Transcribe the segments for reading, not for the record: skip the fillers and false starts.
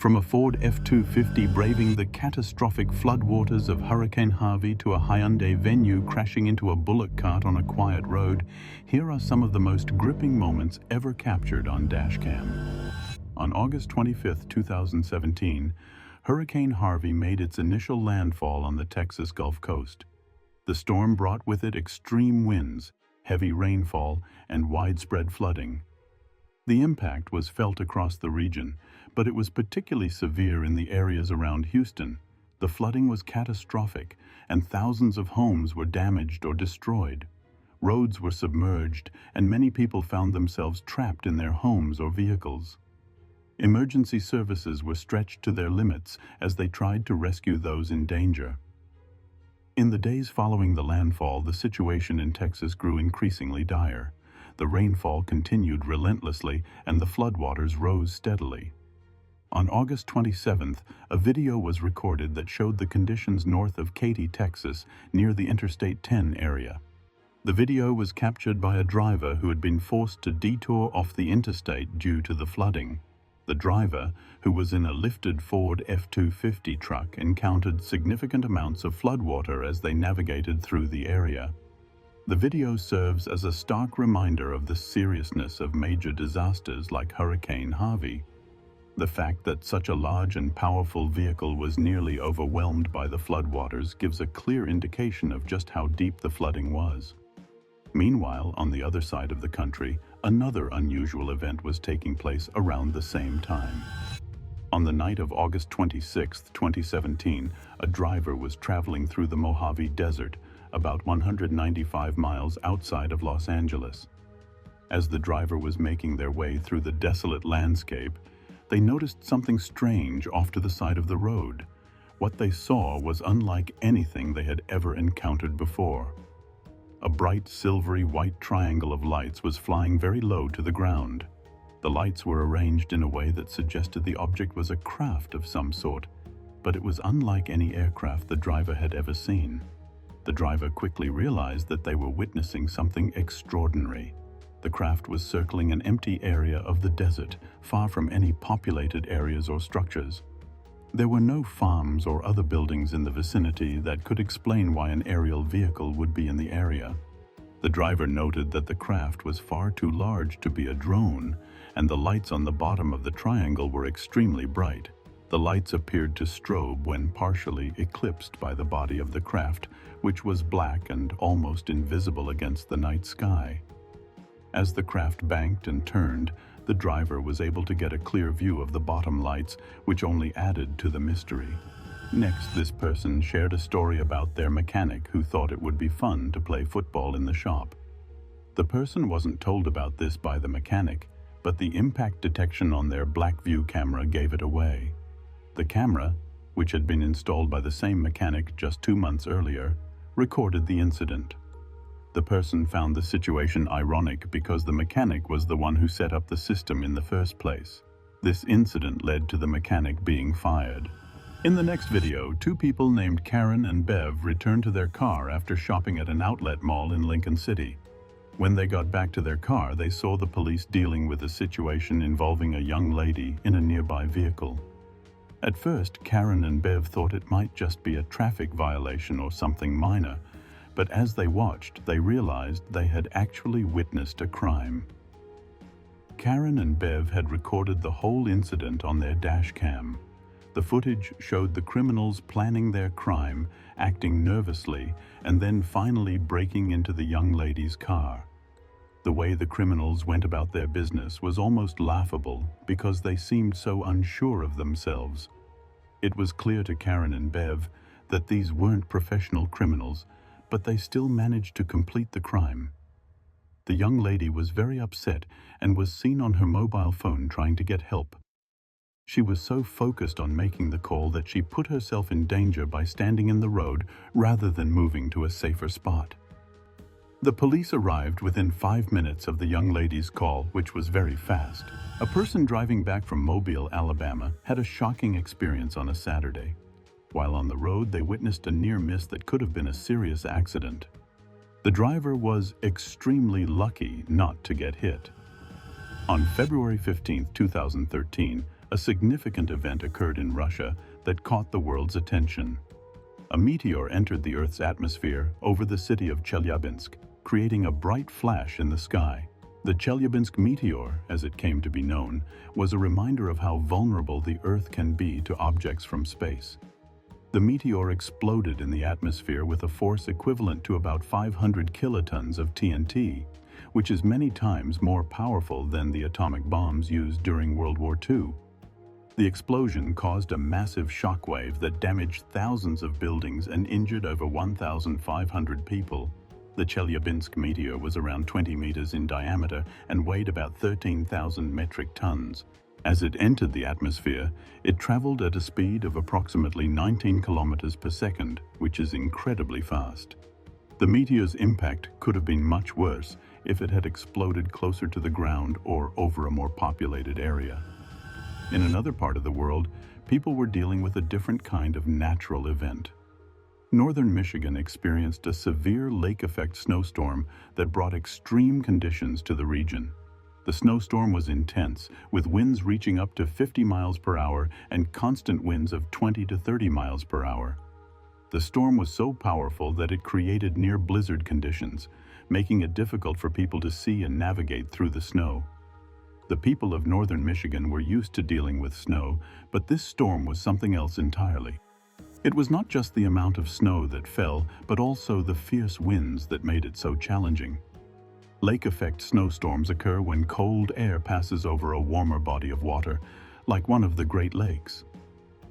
From a Ford F-250 braving the catastrophic floodwaters of Hurricane Harvey to a Hyundai Venue crashing into a bullock cart on a quiet road, here are some of the most gripping moments ever captured on Dashcam. On August 25, 2017, Hurricane Harvey made its initial landfall on the Texas Gulf Coast. The storm brought with it extreme winds, heavy rainfall, and widespread flooding. The impact was felt across the region, but it was particularly severe in the areas around Houston. The flooding was catastrophic, and thousands of homes were damaged or destroyed. Roads were submerged, and many people found themselves trapped in their homes or vehicles. Emergency services were stretched to their limits as they tried to rescue those in danger. In the days following the landfall, the situation in Texas grew increasingly dire. The rainfall continued relentlessly, and the floodwaters rose steadily. On August 27th, a video was recorded that showed the conditions north of Katy, Texas, near the Interstate 10 area. The video was captured by a driver who had been forced to detour off the interstate due to the flooding. The driver, who was in a lifted Ford F-250 truck, encountered significant amounts of floodwater as they navigated through the area. The video serves as a stark reminder of the seriousness of major disasters like Hurricane Harvey. The fact that such a large and powerful vehicle was nearly overwhelmed by the floodwaters gives a clear indication of just how deep the flooding was. Meanwhile, on the other side of the country, another unusual event was taking place around the same time. On the night of August 26, 2017, a driver was traveling through the Mojave Desert, about 195 miles outside of Los Angeles. As the driver was making their way through the desolate landscape, they noticed something strange off to the side of the road. What they saw was unlike anything they had ever encountered before. A bright, silvery white triangle of lights was flying very low to the ground. The lights were arranged in a way that suggested the object was a craft of some sort, but it was unlike any aircraft the driver had ever seen. The driver quickly realized that they were witnessing something extraordinary. The craft was circling an empty area of the desert, far from any populated areas or structures. There were no farms or other buildings in the vicinity that could explain why an aerial vehicle would be in the area. The driver noted that the craft was far too large to be a drone, and the lights on the bottom of the triangle were extremely bright. The lights appeared to strobe when partially eclipsed by the body of the craft, which was black and almost invisible against the night sky. As the craft banked and turned, the driver was able to get a clear view of the bottom lights, which only added to the mystery. Next, this person shared a story about their mechanic who thought it would be fun to play football in the shop. The person wasn't told about this by the mechanic, but the impact detection on their black view camera gave it away. The camera, which had been installed by the same mechanic just 2 months earlier, recorded the incident. The person found the situation ironic because the mechanic was the one who set up the system in the first place. This incident led to the mechanic being fired. In the next video, 2 people named Karen and Bev returned to their car after shopping at an outlet mall in Lincoln City. When they got back to their car, they saw the police dealing with a situation involving a young lady in a nearby vehicle. At first, Karen and Bev thought it might just be a traffic violation or something minor, but as they watched, they realized they had actually witnessed a crime. Karen and Bev had recorded the whole incident on their Dashcam. The footage showed the criminals planning their crime, acting nervously, and then finally breaking into the young lady's car. The way the criminals went about their business was almost laughable because they seemed so unsure of themselves. It was clear to Karen and Bev that these weren't professional criminals, but they still managed to complete the crime. The young lady was very upset and was seen on her mobile phone trying to get help. She was so focused on making the call that she put herself in danger by standing in the road rather than moving to a safer spot. The police arrived within 5 minutes of the young lady's call, which was very fast. A person driving back from Mobile, Alabama, had a shocking experience on a Saturday. While on the road, they witnessed a near miss that could have been a serious accident. The driver was extremely lucky not to get hit. On February 15, 2013, A significant event occurred in Russia that caught the world's attention. A meteor entered the Earth's atmosphere over the city of Chelyabinsk, creating a bright flash in the sky. The Chelyabinsk meteor, as it came to be known, was a reminder of how vulnerable the Earth can be to objects from space. The meteor exploded in the atmosphere with a force equivalent to about 500 kilotons of TNT, which is many times more powerful than the atomic bombs used during World War II. The explosion caused a massive shockwave that damaged thousands of buildings and injured over 1,500 people. The Chelyabinsk meteor was around 20 meters in diameter and weighed about 13,000 metric tons. As it entered the atmosphere, it traveled at a speed of approximately 19 kilometers per second, which is incredibly fast. The meteor's impact could have been much worse if it had exploded closer to the ground or over a more populated area. In another part of the world, people were dealing with a different kind of natural event. Northern Michigan experienced a severe lake-effect snowstorm that brought extreme conditions to the region. The snowstorm was intense, with winds reaching up to 50 miles per hour and constant winds of 20 to 30 miles per hour. The storm was so powerful that it created near blizzard conditions, making it difficult for people to see and navigate through the snow. The people of northern Michigan were used to dealing with snow, but this storm was something else entirely. It was not just the amount of snow that fell, but also the fierce winds that made it so challenging. Lake-effect snowstorms occur when cold air passes over a warmer body of water, like one of the Great Lakes.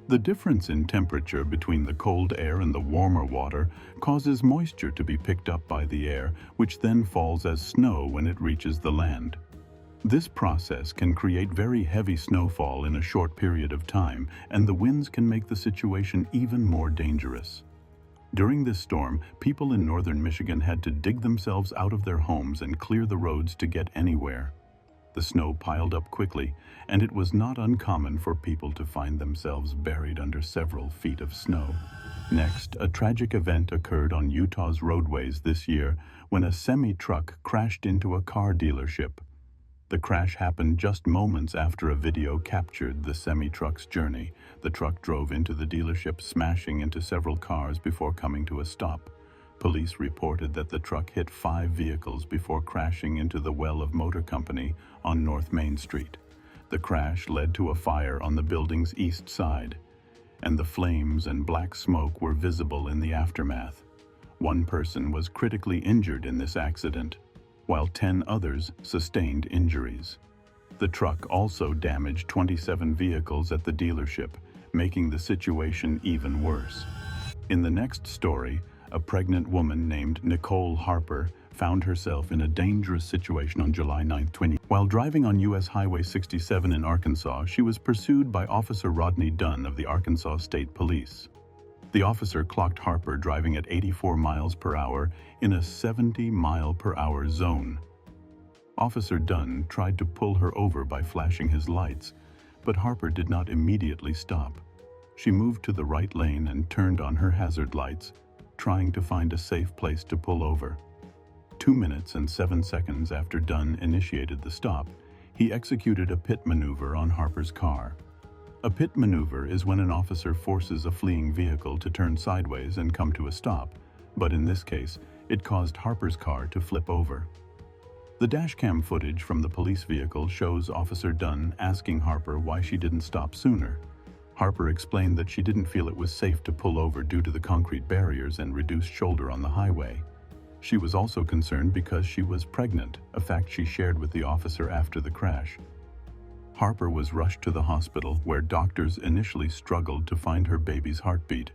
The difference in temperature between the cold air and the warmer water causes moisture to be picked up by the air, which then falls as snow when it reaches the land. This process can create very heavy snowfall in a short period of time, and the winds can make the situation even more dangerous. During this storm, people in northern Michigan had to dig themselves out of their homes and clear the roads to get anywhere. The snow piled up quickly, and it was not uncommon for people to find themselves buried under several feet of snow. Next, a tragic event occurred on Utah's roadways this year when a semi-truck crashed into a car dealership. The crash happened just moments after a video captured the semi-truck's journey. The truck drove into the dealership, smashing into several cars before coming to a stop. Police reported that the truck hit 5 vehicles before crashing into the Well of Motor Company on North Main Street. The crash led to a fire on the building's east side, and the flames and black smoke were visible in the aftermath. One person was critically injured in this accident, while 10 others sustained injuries. The truck also damaged 27 vehicles at the dealership, making the situation even worse. In the next story, a pregnant woman named Nicole Harper found herself in a dangerous situation on July 9, 2020. While driving on U.S. Highway 67 in Arkansas, she was pursued by Officer Rodney Dunn of the Arkansas State Police. The officer clocked Harper driving at 84 miles per hour in a 70-mile-per-hour zone. Officer Dunn tried to pull her over by flashing his lights, but Harper did not immediately stop. She moved to the right lane and turned on her hazard lights, trying to find a safe place to pull over. 2 minutes and 7 seconds after Dunn initiated the stop, he executed a pit maneuver on Harper's car. A pit maneuver is when an officer forces a fleeing vehicle to turn sideways and come to a stop, but in this case, it caused Harper's car to flip over. The dashcam footage from the police vehicle shows Officer Dunn asking Harper why she didn't stop sooner. Harper explained that she didn't feel it was safe to pull over due to the concrete barriers and reduced shoulder on the highway. She was also concerned because she was pregnant, a fact she shared with the officer after the crash. Harper was rushed to the hospital, where doctors initially struggled to find her baby's heartbeat.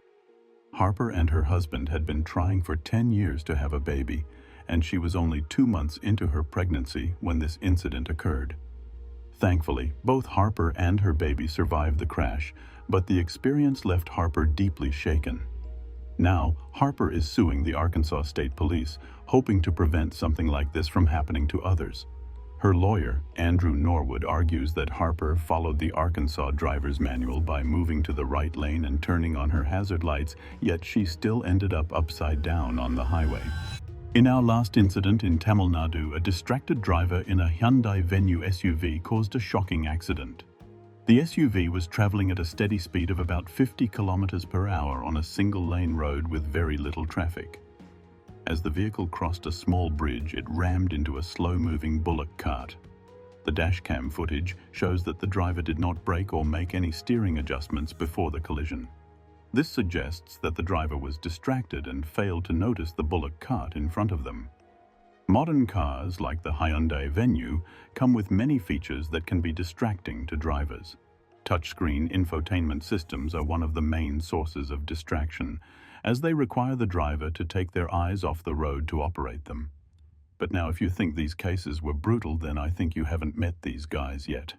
Harper and her husband had been trying for 10 years to have a baby, and she was only 2 months into her pregnancy when this incident occurred. Thankfully, both Harper and her baby survived the crash, but the experience left Harper deeply shaken. Now, Harper is suing the Arkansas State Police, hoping to prevent something like this from happening to others. Her lawyer, Andrew Norwood, argues that Harper followed the Arkansas driver's manual by moving to the right lane and turning on her hazard lights, yet she still ended up upside down on the highway. In our last incident in Tamil Nadu, a distracted driver in a Hyundai Venue SUV caused a shocking accident. The SUV was traveling at a steady speed of about 50 kilometers per hour on a single-lane road with very little traffic. As the vehicle crossed a small bridge, it rammed into a slow-moving bullock cart. The dashcam footage shows that the driver did not brake or make any steering adjustments before the collision. This suggests that the driver was distracted and failed to notice the bullock cart in front of them. Modern cars, like the Hyundai Venue, come with many features that can be distracting to drivers. Touchscreen infotainment systems are one of the main sources of distraction, as they require the driver to take their eyes off the road to operate them. But now, if you think these cases were brutal, then I think you haven't met these guys yet.